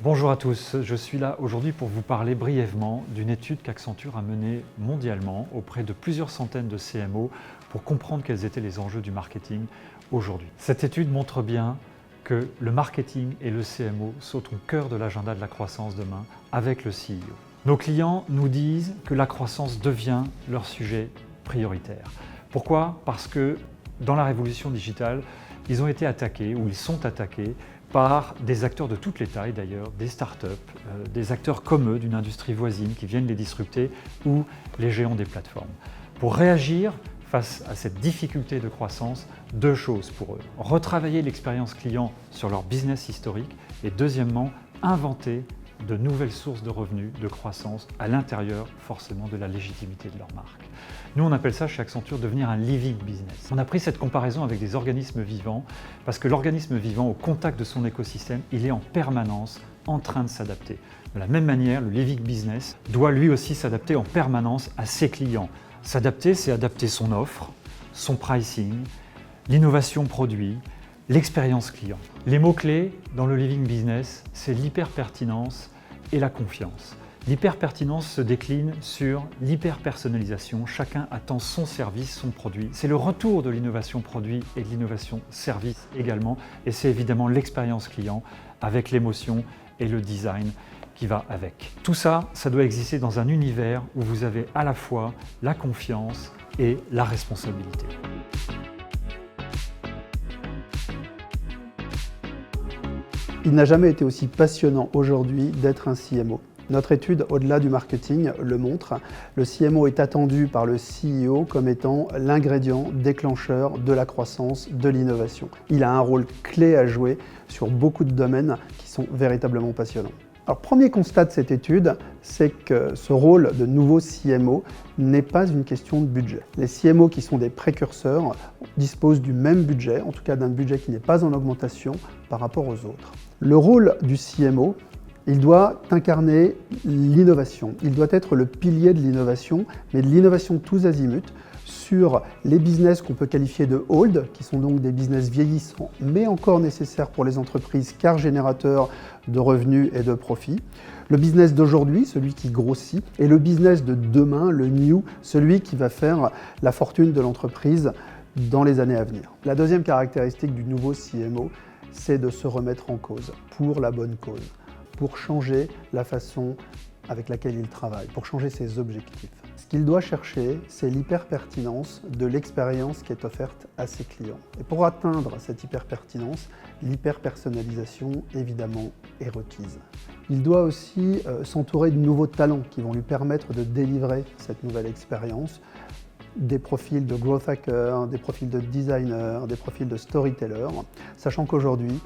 Bonjour à tous, je suis là aujourd'hui pour vous parler brièvement d'une étude qu'Accenture a menée mondialement auprès de plusieurs centaines de CMO pour comprendre quels étaient les enjeux du marketing aujourd'hui. Cette étude montre bien que le marketing et le CMO sont au cœur de l'agenda de la croissance demain avec le CEO. Nos clients nous disent que la croissance devient leur sujet prioritaire. Pourquoi? Parce que dans la révolution digitale, ils ont été attaqués ou ils sont attaqués par des acteurs de toutes les tailles d'ailleurs, des startups, des acteurs comme eux d'une industrie voisine qui viennent les disrupter ou les géants des plateformes. Pour réagir face à cette difficulté de croissance, deux choses pour eux. Retravailler l'expérience client sur leur business historique et deuxièmement, inventer de nouvelles sources de revenus, de croissance à l'intérieur forcément de la légitimité de leur marque. Nous, on appelle ça chez Accenture devenir un living business. On a pris cette comparaison avec des organismes vivants parce que l'organisme vivant, au contact de son écosystème, il est en permanence en train de s'adapter. De la même manière, le living business doit lui aussi s'adapter en permanence à ses clients. S'adapter, c'est adapter son offre, son pricing, l'innovation produit, l'expérience client. Les mots-clés dans le living business, c'est l'hyper-pertinence et la confiance. L'hyper-pertinence se décline sur l'hyper-personnalisation. Chacun attend son service, son produit. C'est le retour de l'innovation produit et de l'innovation service également. Et c'est évidemment l'expérience client avec l'émotion et le design qui va avec. Tout ça, ça doit exister dans un univers où vous avez à la fois la confiance et la responsabilité. Il n'a jamais été aussi passionnant aujourd'hui d'être un CMO. Notre étude, au-delà du marketing, le montre. Le CMO est attendu par le CEO comme étant l'ingrédient déclencheur de la croissance, de l'innovation. Il a un rôle clé à jouer sur beaucoup de domaines qui sont véritablement passionnants. Alors, premier constat de cette étude, c'est que ce rôle de nouveau CMO n'est pas une question de budget. Les CMO qui sont des précurseurs disposent du même budget, en tout cas d'un budget qui n'est pas en augmentation par rapport aux autres. Le rôle du CMO, il doit incarner l'innovation. Il doit être le pilier de l'innovation, mais de l'innovation tous azimuts, sur les business qu'on peut qualifier de old, qui sont donc des business vieillissants, mais encore nécessaires pour les entreprises car générateurs de revenus et de profits. Le business d'aujourd'hui, celui qui grossit, et le business de demain, le new, celui qui va faire la fortune de l'entreprise dans les années à venir. La deuxième caractéristique du nouveau CMO, c'est de se remettre en cause, pour la bonne cause, pour changer la façon avec laquelle il travaille, pour changer ses objectifs. Ce qu'il doit chercher, c'est l'hyper-pertinence de l'expérience qui est offerte à ses clients. Et pour atteindre cette hyper-pertinence, l'hyper-personnalisation, évidemment, est requise. Il doit aussi s'entourer de nouveaux talents qui vont lui permettre de délivrer cette nouvelle expérience, des profils de growth hackers, des profils de designers, des profils de storytellers, sachant qu'aujourd'hui,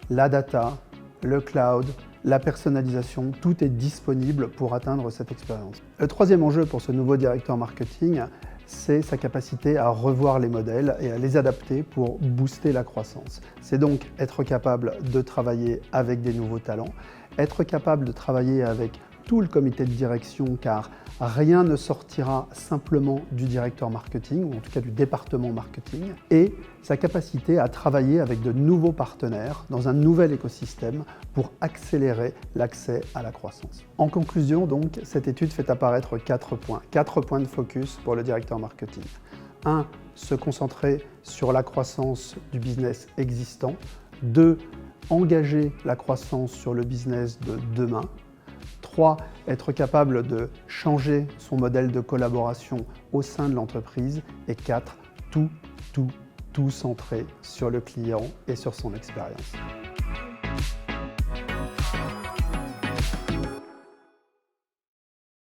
la data, le cloud, la personnalisation, tout est disponible pour atteindre cette expérience. Le troisième enjeu pour ce nouveau directeur marketing, c'est sa capacité à revoir les modèles et à les adapter pour booster la croissance. C'est donc être capable de travailler avec des nouveaux talents, être capable de travailler avec tout le comité de direction, car rien ne sortira simplement du directeur marketing, ou en tout cas du département marketing, et sa capacité à travailler avec de nouveaux partenaires dans un nouvel écosystème pour accélérer l'accès à la croissance. En conclusion, donc, cette étude fait apparaître 4 points de focus pour le directeur marketing. 1. Se concentrer sur la croissance du business existant. 2. Engager la croissance sur le business de demain. 3. Être capable de changer son modèle de collaboration au sein de l'entreprise. Et 4. Tout centré sur le client et sur son expérience.